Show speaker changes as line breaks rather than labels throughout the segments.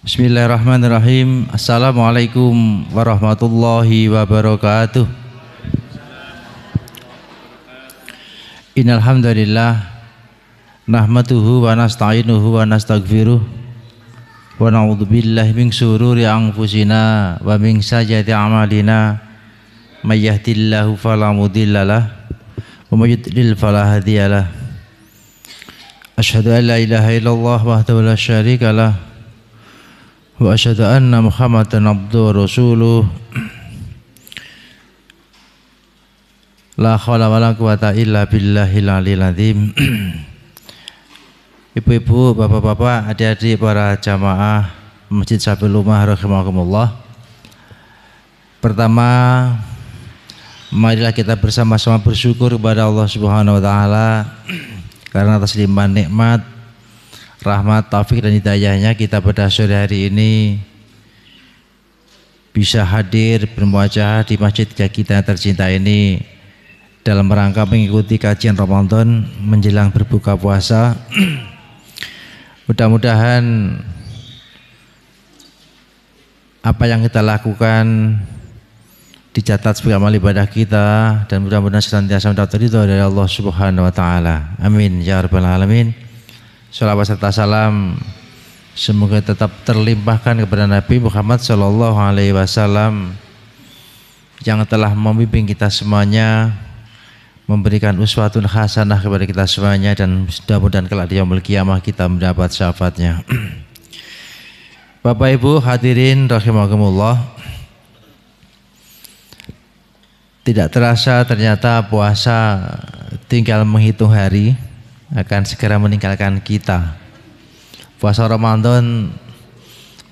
Bismillahirrahmanirrahim. Assalamualaikum warahmatullahi wabarakatuh. Innal hamdalillah nahmaduhu wa nasta'inuhu wa nastaghfiruh wa na'udzu billahi min shururi anfusina wa min sayyiati a'malina may yahdihillahu fala mudhillalah wa may yudlil fala hadiyalah. Asyhadu an la ilaha illallah wahdahu la syarikalah wa asyhadu anna Muhammadan abduhu wa rasuluh. La haula wala quwata illa billahil aliyil azim. Ibu-ibu, bapak-bapak, adik-adik para jamaah Masjid Sabil Ummah rahimakumullah. Pertama, marilah kita bersama-sama bersyukur kepada Allah Subhanahu wa taala karena atas limpahan nikmat, rahmat, taufik dan hidayahnya kita pada sore hari ini bisa hadir bermuajah di masjid kita yang tercinta ini dalam rangka mengikuti kajian Ramadan menjelang berbuka puasa. Mudah-mudahan apa yang kita lakukan dicatat sebagai amal ibadah kita dan mudah-mudahan senantiasa mendapat ridho dari Allah Subhanahu wa taala. Amin ya rabbal alamin. Shalawat serta salam semoga tetap terlimpahkan kepada Nabi Muhammad sallallahu alaihi wasallam yang telah membimbing kita semuanya, memberikan uswatun hasanah kepada kita semuanya, dan mudah-mudahan kelak di yaumul qiyamah kita mendapat syafaatnya. Bapak Ibu hadirin rahimakumullah. Tidak terasa ternyata puasa tinggal menghitung hari akan segera meninggalkan kita. Puasa Ramadan,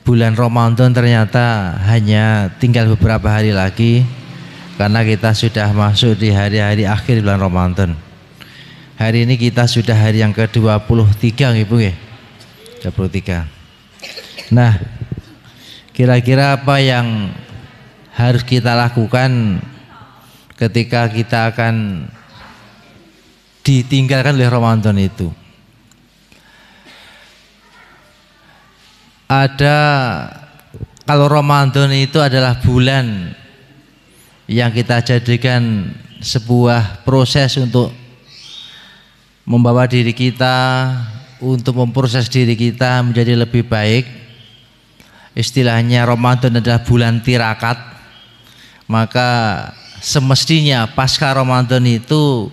bulan Ramadan ternyata hanya tinggal beberapa hari lagi, karena kita sudah masuk di hari-hari akhir bulan Ramadan. Hari ini kita sudah hari yang ke-23 Ibu ya, 23. Nah, kira-kira apa yang harus kita lakukan ketika kita akan ditinggalkan oleh Ramadan itu? Ada, kalau Ramadan itu adalah bulan yang kita jadikan sebuah proses untuk membawa diri kita, untuk memproses diri kita menjadi lebih baik. Istilahnya Ramadan adalah bulan tirakat. Maka semestinya pasca Ramadan itu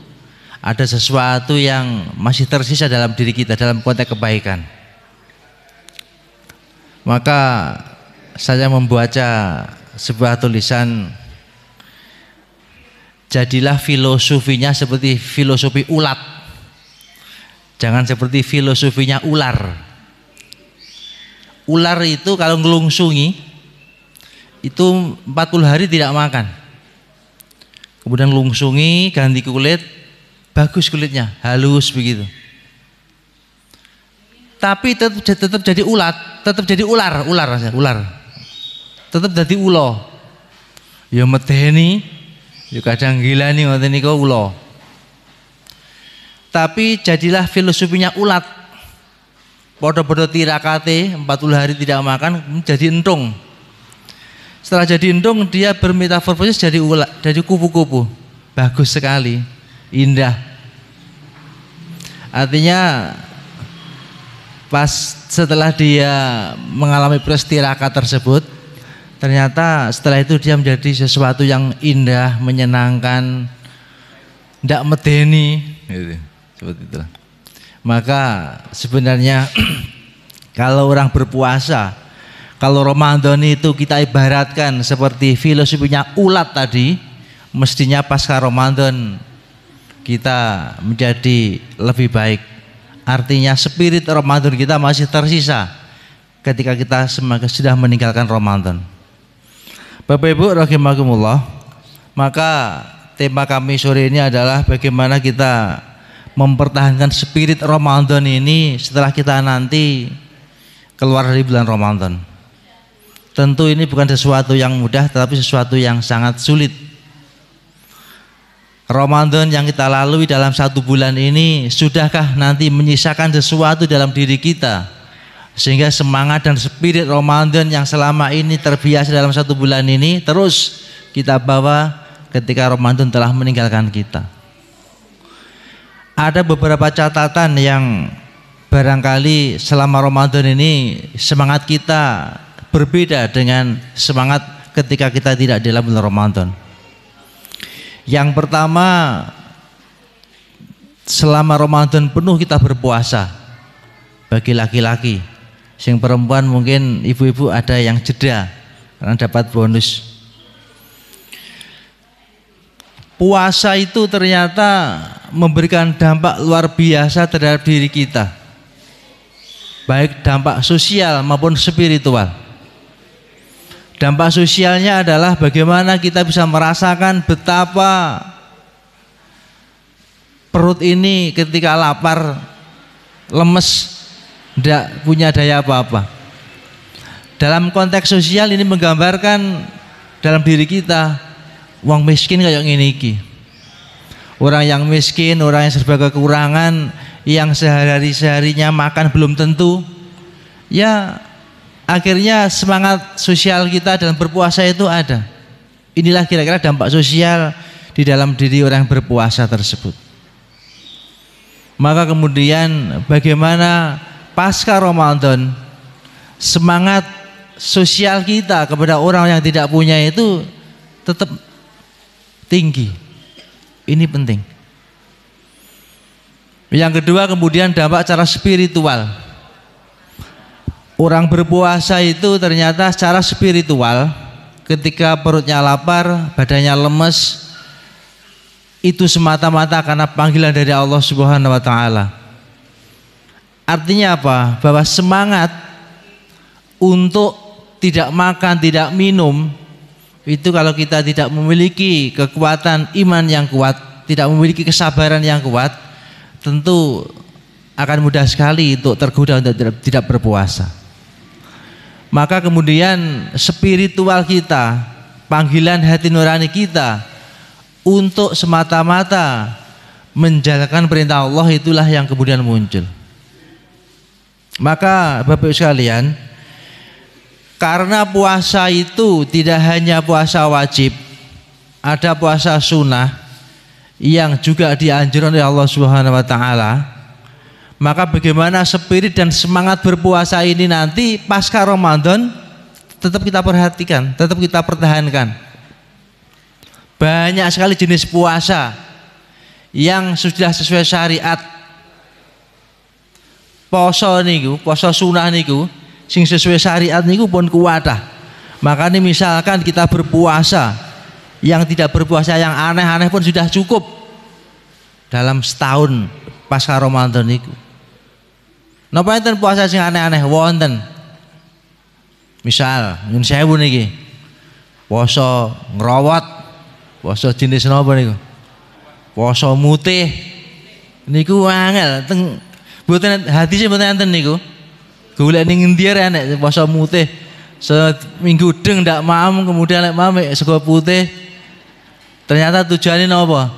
ada sesuatu yang masih tersisa dalam diri kita dalam konteks kebaikan. Maka saya membaca sebuah tulisan, jadilah filosofinya seperti filosofi ulat, jangan seperti filosofinya ular. Ular itu kalau ngelungsungi itu 40 hari tidak makan, kemudian lungsungi, ganti kulit, bagus kulitnya, halus begitu. Tapi tetap jadi ulat, tetap jadi ular, tetap jadi ulo. Ya medeni, ya kadang gila nih ngoten niku ulo. Tapi jadilah filosofinya ulat. Podo-podo tirakate 40 hari tidak makan jadi entung. Setelah jadi entung dia bermetamorfosis jadi ulat, jadi kupu-kupu. Bagus sekali, indah. Artinya pas setelah dia mengalami proses tirakat tersebut, ternyata setelah itu dia menjadi sesuatu yang indah, menyenangkan, tidak medeni, gitu. Seperti itulah. Maka sebenarnya kalau orang berpuasa, kalau Ramadan itu kita ibaratkan seperti filosofinya ulat tadi, mestinya pasca Ramadan kita menjadi lebih baik. Artinya spirit Ramadan kita masih tersisa ketika kita sudah meninggalkan Ramadan. Bapak Ibu rahimakumullah, maka tema kami sore ini adalah bagaimana kita mempertahankan spirit Ramadan ini setelah kita nanti keluar dari bulan Ramadan. Tentu ini bukan sesuatu yang mudah, tetapi sesuatu yang sangat sulit. Ramadan yang kita lalui dalam 1 bulan ini, sudahkah nanti menyisakan sesuatu dalam diri kita Sehingga semangat dan spirit Ramadan yang selama ini terbiasa dalam 1 bulan ini terus kita bawa ketika Ramadan telah meninggalkan kita. Ada beberapa catatan yang barangkali selama Ramadan ini semangat kita berbeda dengan semangat ketika kita tidak di dalam bulan Ramadan. Yang pertama, selama Ramadan penuh kita berpuasa bagi laki-laki. Yang perempuan mungkin ibu-ibu ada yang jeda karena dapat bonus. Puasa itu ternyata memberikan dampak luar biasa terhadap diri kita, baik dampak sosial maupun spiritual. Dampak sosialnya adalah bagaimana kita bisa merasakan betapa perut ini ketika lapar, lemes, tidak punya daya apa-apa. Dalam konteks sosial ini menggambarkan dalam diri kita, wong miskin kayak ngene iki. Orang yang miskin, orang yang serba kekurangan, yang sehari-harinya makan belum tentu, ya akhirnya semangat sosial kita dalam berpuasa itu ada. Inilah kira-kira dampak sosial di dalam diri orang yang berpuasa tersebut. Maka kemudian bagaimana pasca Ramadan semangat sosial kita kepada orang yang tidak punya itu tetap tinggi. Ini penting. Yang kedua kemudian dampak secara spiritual. Orang berpuasa itu ternyata secara spiritual ketika perutnya lapar, badannya lemes, itu semata-mata karena panggilan dari Allah Subhanahu wa taala. Artinya apa? Bahwa semangat untuk tidak makan, tidak minum itu kalau kita tidak memiliki kekuatan iman yang kuat, tidak memiliki kesabaran yang kuat, tentu akan mudah sekali untuk tergoda untuk tidak berpuasa. Maka kemudian spiritual kita, panggilan hati nurani kita untuk semata-mata menjalankan perintah Allah itulah yang kemudian muncul. Maka Bapak Ibu sekalian, karena puasa itu tidak hanya puasa wajib, ada puasa sunnah yang juga dianjurkan oleh Allah Subhanahu wa taala. Maka bagaimana spirit dan semangat berpuasa ini nanti pasca Ramadan tetap kita perhatikan, tetap kita pertahankan. Banyak sekali jenis puasa yang sudah sesuai syariat. Poso niku, poso sunah niku sing sesuai syariat niku pun kuatah. Makanya misalkan kita berpuasa, yang tidak berpuasa yang aneh-aneh pun sudah cukup dalam setahun pasca Ramadan niku. Napa enten puasa sing aneh-aneh wonten? Misal nyun sewu niki. Poso ngrowot, poso jenis napa niku? Poso mutih. Niku angel teng mboten hadise mboten enten niku. Golek ning endi arek nek poso mutih. Seminggu deng ndak mam kemudian lek mam sego putih. Ternyata tujuannya napa?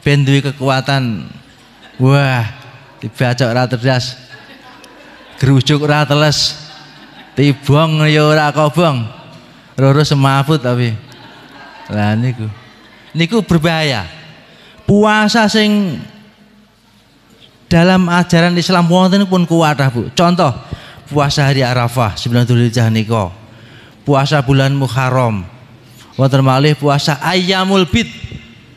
Ben duwe kekuatan. Wah, dibacok ra terdas. Gerujuk ora teles, tibong ya ora kobong, loro semaput tapi. Lah niku berbahaya. Puasa sing dalam ajaran Islam wonten pun kuatah Bu. Contoh puasa hari Arafah 9 Dzulhijjah nika. Puasa bulan Muharram. Wonten malih puasa Ayyamul Bid.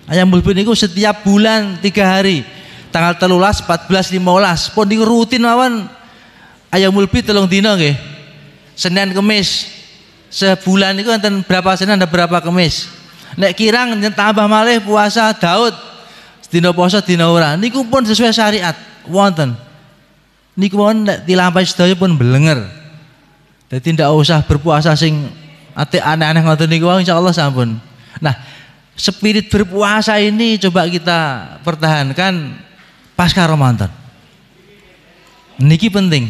Ayyamul Bid niku setiap bulan 3 hari. Tanggal 13, 14, 15 pun niku rutin mawon. Ayyamul Bid 3 dina nggih. Senin Kamis. Sebulan itu enten berapa Senin ada berapa Kamis. Nek kirang tambah malih puasa Daud. Dina poso dina ora. Niku pun sesuai syariat wonten. Niku pun nek dilampahi sedaya pun belenger. Dadi ndak usah berpuasa sing ate aneh-aneh ngoten niku insyaallah sampun. Nah, spirit berpuasa ini coba kita pertahankan pasca Ramadan. Niki penting.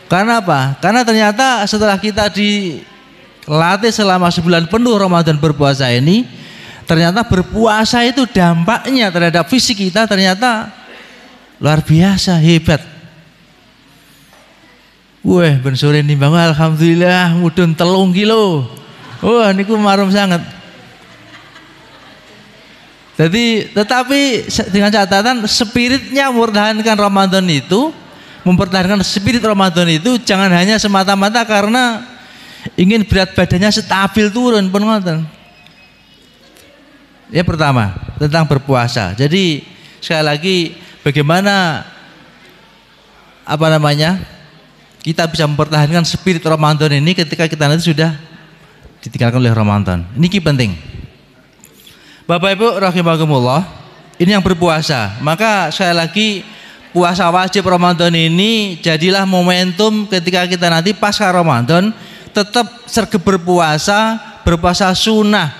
Karena apa? Karena ternyata setelah kita dilatih selama sebulan penuh Ramadan berpuasa ini, ternyata berpuasa itu dampaknya terhadap fisik kita ternyata luar biasa hebat. Wah, ben sore nimbang alhamdulillah mudun 3 kilo. Wah, niku marum sangat. Jadi tetapi dengan catatan spiritnya mempertahankan Ramadan itu, mempertahankan spirit Ramadan itu jangan hanya semata-mata karena ingin berat badannya stabil turun pun ngoten. Ya pertama tentang berpuasa. Jadi sekali lagi bagaimana kita bisa mempertahankan spirit Ramadan ini ketika kita nanti sudah ditinggalkan oleh Ramadan. Ini penting. Bapak Ibu rahimakumullah, ini yang berpuasa. Maka sekali lagi puasa wajib Ramadan ini jadilah momentum ketika kita nanti pasca Ramadan tetap sergap berpuasa sunnah.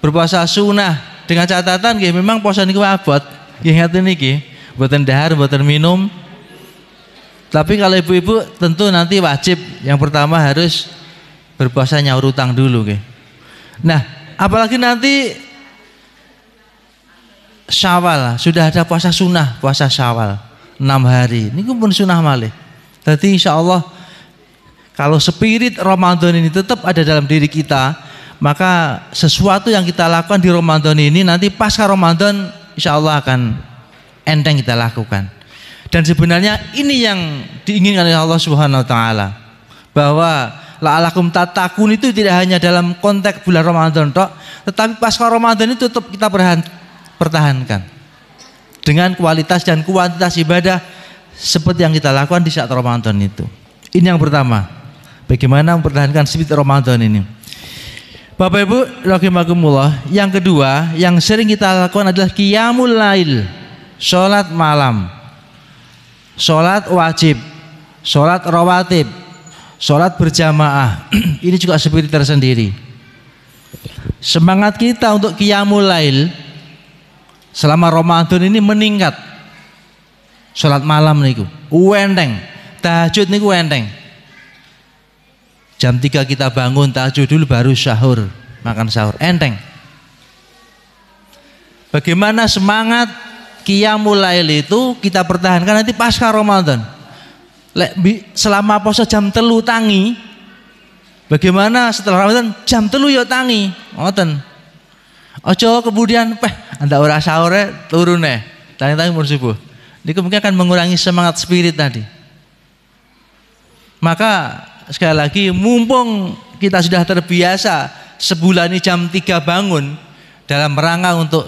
Berpuasa sunnah dengan catatan nggih memang puasa niku abot. Nggih ngaten niki, mboten dahar, mboten minum. Tapi kalau ibu-ibu tentu nanti wajib yang pertama harus berpuasa nyaur utang dulu nggih. Nah, apalagi nanti Syawal sudah ada puasa sunnah, puasa Syawal 6 hari. Ini pun sunnah malih. Jadi insya Allah kalau spirit Ramadan ini tetap ada dalam diri kita, maka sesuatu yang kita lakukan di Ramadan ini nanti pasca Ramadan insya Allah akan enteng kita lakukan. Dan sebenarnya ini yang diinginkan oleh Allah Subhanahu Wa Taala, bahwa la'alakum tattaqun itu tidak hanya dalam konteks bulan Ramadan tok, tetapi pasca Ramadan itu tetap kita pertahankan dengan kualitas dan kuantitas ibadah seperti yang kita lakukan di saat Ramadan itu. Ini yang pertama, bagaimana mempertahankan spirit Ramadan ini. Bapak Ibu rahimakumullah, yang kedua yang sering kita lakukan adalah qiyamul lail, sholat malam, sholat wajib, sholat rawatib, sholat berjamaah. Ini juga spirit tersendiri. Semangat kita untuk qiyamul lail selama Ramadan ini meningkat. Sholat malam niku enteng, tahajud niku enteng. Jam 3 kita bangun tahajud dulu baru sahur, makan sahur enteng. Bagaimana semangat qiyamul lail itu kita pertahankan nanti pasca Ramadan. Selama puasa jam 3 tangi, bagaimana setelah Ramadan jam 3 yo tangi, ngoten. Ojo kemudian anda ora sahur turun tangi-tangi mun subuh. Ini mungkin akan mengurangi semangat spirit tadi. Maka sekali lagi mumpung kita sudah terbiasa sebulan ini jam 3 bangun dalam rangka untuk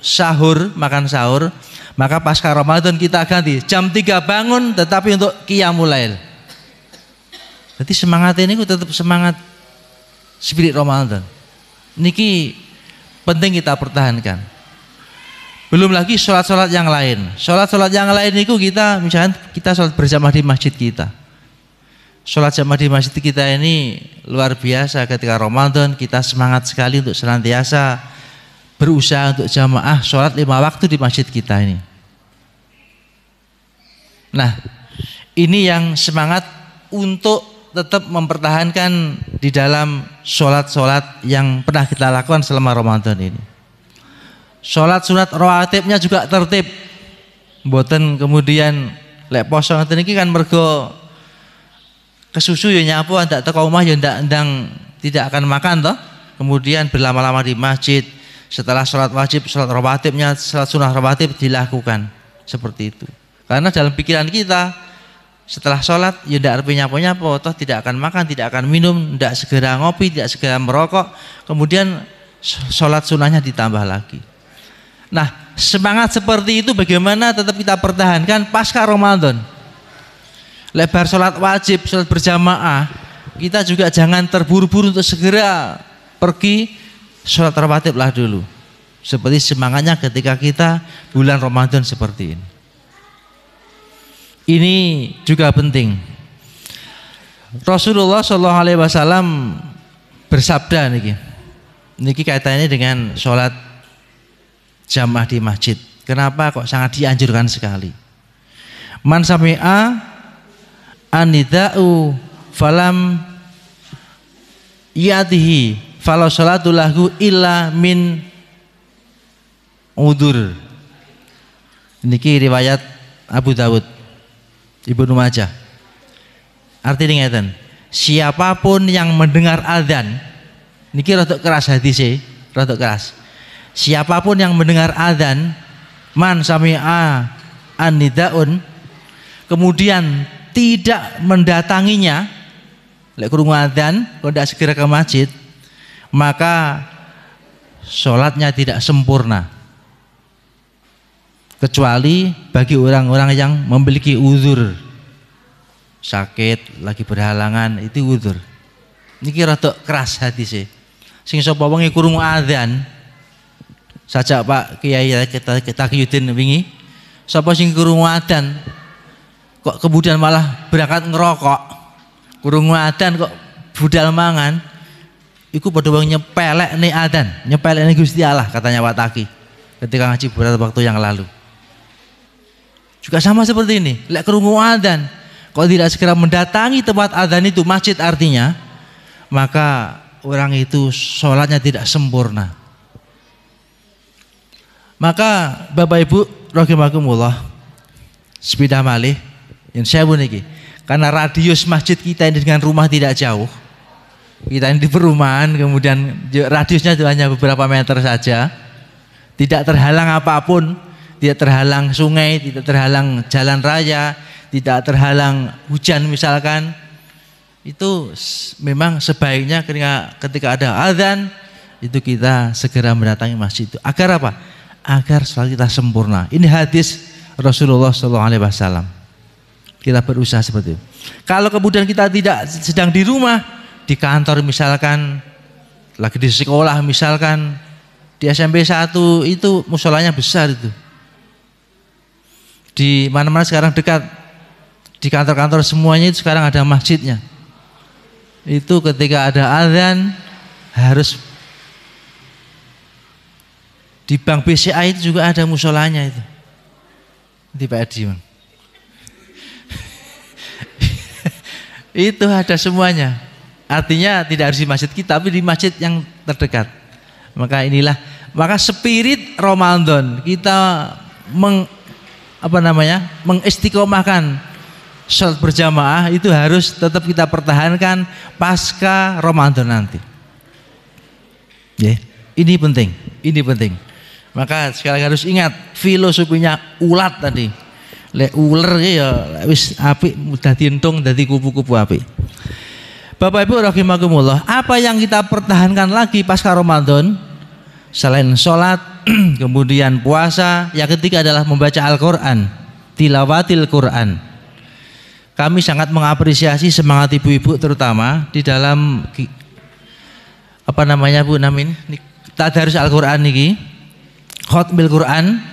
sahur, makan sahur, maka pasca Ramadan kita ganti jam 3 bangun tetapi untuk qiyamul lail. Jadi semangat ini tetap semangat spirit Ramadan. Niki penting kita pertahankan. Belum lagi sholat-sholat yang lain. Sholat-sholat yang lain itu kita misalnya kita sholat berjamaah di masjid kita. Sholat jamaah di masjid kita ini luar biasa. Ketika Ramadan kita semangat sekali untuk senantiasa berusaha untuk jamaah sholat 5 waktu di masjid kita ini. Nah, ini yang semangat untuk tetap mempertahankan di dalam sholat-sholat yang pernah kita lakukan selama Ramadan ini. Sholat sunat rawatibnya juga tertib. Mboten kemudian lek poso ngoten iki kan mergo kesusu ya nyapu ndak teko omah ya ndang tidak akan makan toh. Kemudian berlama-lama di masjid, setelah sholat wajib, sholat rawatibnya, sholat sunah rawatib dilakukan seperti itu. Karena dalam pikiran kita setelah sholat ya ndak arep nyapo-nyapo toh, tidak akan makan, tidak akan minum, ndak segera ngopi, tidak segera merokok, kemudian sholat sunahnya ditambah lagi. Nah, semangat seperti itu bagaimana tetap kita pertahankan pasca Ramadan. Lebar sholat wajib, sholat berjamaah, kita juga jangan terburu-buru untuk segera pergi sholat rawatib lah dulu. Seperti semangatnya ketika kita bulan Ramadan seperti ini. Ini juga penting. Rasulullah Shallallahu Alaihi Wasallam bersabda niki kaitannya dengan sholat jamaah di masjid. Kenapa kok sangat dianjurkan sekali? Man sami'a anida'u falam yatihi falau sholatu lahu illa min udur. Niki riwayat Abu Dawud, Ibnu Majah. Artinya ngeten, siapapun yang mendengar adzan, niki rada keras hadise, rada keras. Siapapun yang mendengar adzan, man sami'a an-nidaun, kemudian tidak mendatanginya, lek krungu adzan kok tidak segera ke masjid, maka sholatnya tidak sempurna. Kecuali bagi orang-orang yang memiliki uzur, sakit, lagi berhalangan, itu uzur. Niki rada keras hadise. Sing sapa wong krungu adzan, sajak Pak Kiai kita Yudin wingi, sapa sing krungu adzan kok kemudian malah berangkat ngerokok, krungu adzan kok budal mangan, iku padha wong nyepelek nih adzan, nyepelek nih Gusti Allah, katanya Pak Taki ketika ngaji beberapa waktu yang lalu. Juga sama seperti ini, lek krungu adzan kok tidak segera mendatangi tempat adzan itu, masjid artinya, maka orang itu sholatnya tidak sempurna. Maka Bapak Ibu rahimakumullah, sepeda malih yang saya niki, karena radius masjid kita ini dengan rumah tidak jauh, kita ini di perumahan, kemudian radiusnya itu hanya beberapa meter saja, tidak terhalang apapun, tidak terhalang sungai, tidak terhalang jalan raya, tidak terhalang hujan misalkan. Itu memang sebaiknya ketika ada azan itu kita segera mendatangi masjid itu. Agar apa? Agar sholat kita sempurna. Ini hadis Rasulullah SAW. Kita berusaha seperti itu. Kalau kemudian kita tidak sedang di rumah, di kantor misalkan, lagi di sekolah misalkan, di SMP 1 itu musholanya besar itu. Di mana-mana sekarang dekat, di kantor-kantor semuanya itu sekarang ada masjidnya. Itu ketika ada azan harus di bank BCA itu juga ada musholanya itu. Di Pak Edi, Bang. Itu ada semuanya. Artinya tidak harus di masjid kita, tapi di masjid yang terdekat. Maka spirit Ramadan kita mengistiqomahkan sholat berjamaah itu harus tetap kita pertahankan pasca Ramadan nanti. Ini penting. Maka sekali harus ingat filosofinya ulat tadi. Lek uler ya wis apik dadi entung dadi kupu-kupu apik. Bapak Ibu rahimakumullah, apa yang kita pertahankan lagi pasca Ramadan selain sholat, kemudian puasa, yang ketiga adalah membaca Al-Quran, tilawatil Quran. Kami sangat mengapresiasi semangat ibu-ibu terutama di dalam Bu Namin tadarus Al-Quran niki, khotmil Quran.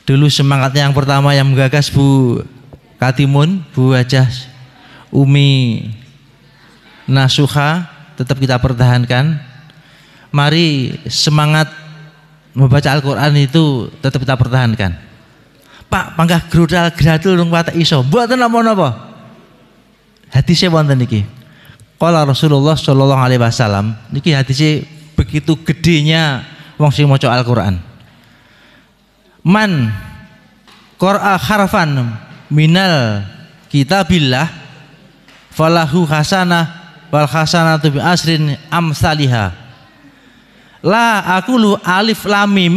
Dulu semangatnya yang pertama yang menggagas Bu Katimun, Bu Hajah Umi Nasuha, tetap kita pertahankan. Mari semangat membaca Al-Quran itu tetap kita pertahankan. Pak, panggah gradul nung watak iso. Mboten napa-napa. Hadise wonten niki. Qala Rasulullah sallallahu alaihi wasallam, niki hadise begitu gedenya wong sing maca Al-Qur'an. Man qara'a harfan minal kitabillah falahu hasanah wal hasanatu bi asrin amsalihha. La aqulu alif lam mim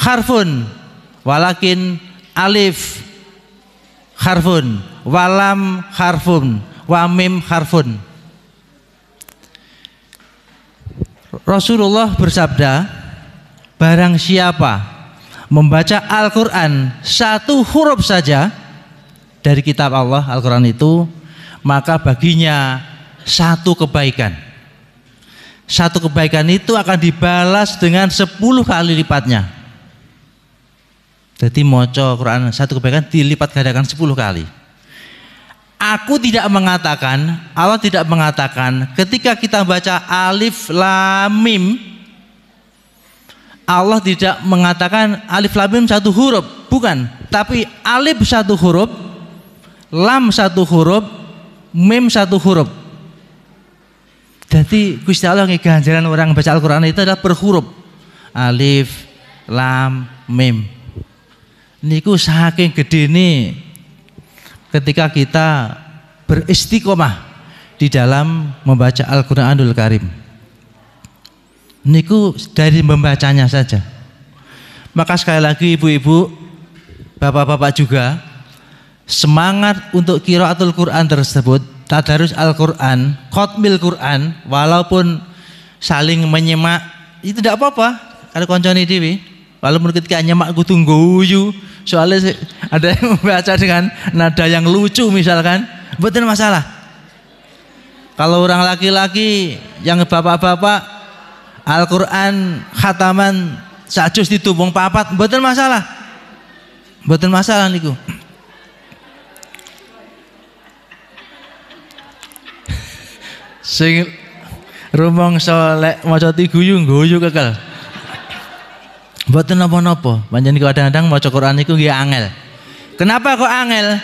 harfun walakin alif harfun walam harfun wa mim harfun. Rasulullah bersabda, barang siapa membaca Al-Quran satu huruf saja dari kitab Allah Al-Quran itu, maka baginya satu kebaikan. Satu kebaikan itu akan dibalas dengan 10 kali lipatnya. Jadi maca Quran satu kebaikan dilipat gandakan 10 kali. Aku tidak mengatakan, Allah tidak mengatakan ketika kita baca alif lam mim, Allah tidak mengatakan alif lam mim satu huruf, bukan, tapi alif satu huruf, lam satu huruf, mim satu huruf. Jadi Gusti Allah nggih ganjaran orang baca Al-Qur'an itu adalah per huruf. Alif, lam, mim. Niku saking gedene ketika kita beristiqomah di dalam membaca Al-Qur'anul Karim. Niku dari membacanya saja. Maka sekali lagi ibu-ibu, bapak-bapak juga, semangat untuk qiraatul Quran tersebut, tadarus Al-Quran, khotmil Quran, walaupun saling menyemak, itu tidak apa-apa. Ada konconi dewi, walaupun ketika nyemak kudu guyu, soalnya ada yang membaca dengan nada yang lucu misalkan, betul masalah. Kalau orang laki-laki yang bapak-bapak Al-Quran khataman sajus ditubung papat, betul masalah. Betul masalah niku. Sing rumong solek maca guyu kekel. Mboten napa-napa. Panjenengan kadang-kadang maca Quran niku nggih angel. Kenapa kok angel?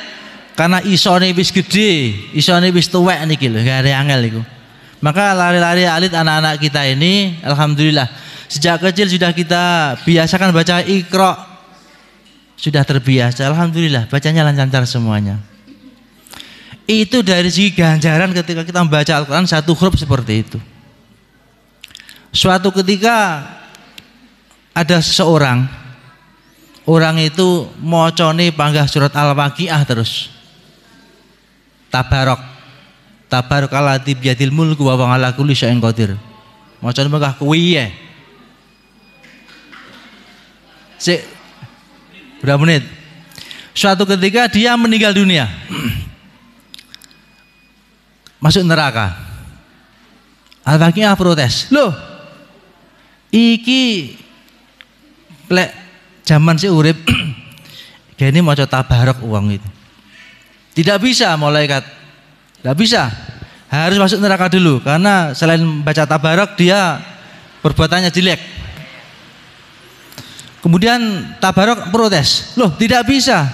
Karena isone wis gede, isone wis tuwek niki lho, gak ada angel niku. Maka lari-lari alit anak-anak kita ini alhamdulillah sejak kecil sudah kita biasakan baca Iqra. Sudah terbiasa, alhamdulillah bacanya lancar semuanya. Itu dari segi ganjaran ketika kita membaca Al-Quran satu huruf seperti itu. Suatu ketika ada seseorang, orang itu mocone panggah surat Al-Waqiah terus. Tabarokalladzi biyadil mulku wa huwa ala kulli syai'in qadir. Mocone panggah kuwi ya. Berapa menit? Suatu ketika dia meninggal dunia. Masuk neraka. Al-Waqiah protes. Loh, iki lek zaman si urip gini maca tabarok uang itu. Tidak bisa malaikat. Tidak bisa. Harus masuk neraka dulu karena selain baca tabarok dia perbuatannya jelek. Kemudian tabarok protes. Loh, tidak bisa.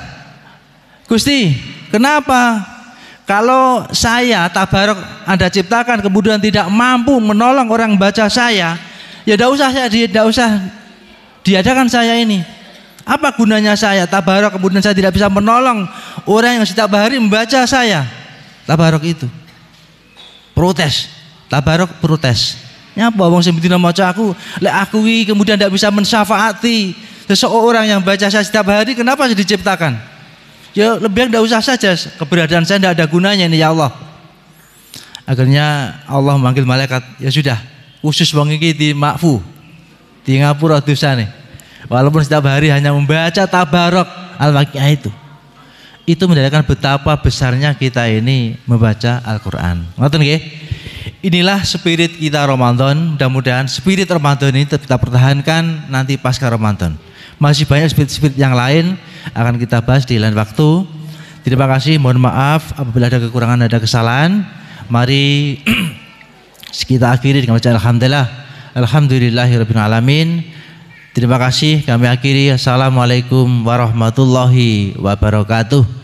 Gusti, kenapa? Kalau saya tabarok Anda ciptakan kemudian tidak mampu menolong orang baca saya, ya tidak usah diadakan saya ini. Apa gunanya saya tabarok kemudian saya tidak bisa menolong orang yang setiap hari membaca saya? Tabarok itu protes, tabarok protes. Nyapa wong sing dina maca aku, lek aku iki kemudian tidak bisa mensyafaati seseorang yang baca saya setiap hari, kenapa saya diciptakan? Ya lebih tidak usah saja, keberadaan saya tidak ada gunanya ini ya Allah. Akhirnya Allah memanggil malaikat, ya sudah, khusus wong iki di makfu, di ngapura dosane. Walaupun setiap hari hanya membaca tabarok Al-Waqiah itu menandakan betapa besarnya kita ini membaca Al-Quran. Ngoten nggih? Inilah spirit kita Ramadan. Mudah-mudahan spirit Ramadan ini tetap kita pertahankan nanti pasca Ramadan. Masih banyak spirit-spirit yang lain akan kita bahas di lain waktu. Terima kasih, mohon maaf apabila ada kekurangan, ada kesalahan. Mari kita akhiri dengan baca alhamdulillah. Alhamdulillahirabbil alamin. Terima kasih, kami akhiri. Assalamualaikum warahmatullahi wabarakatuh.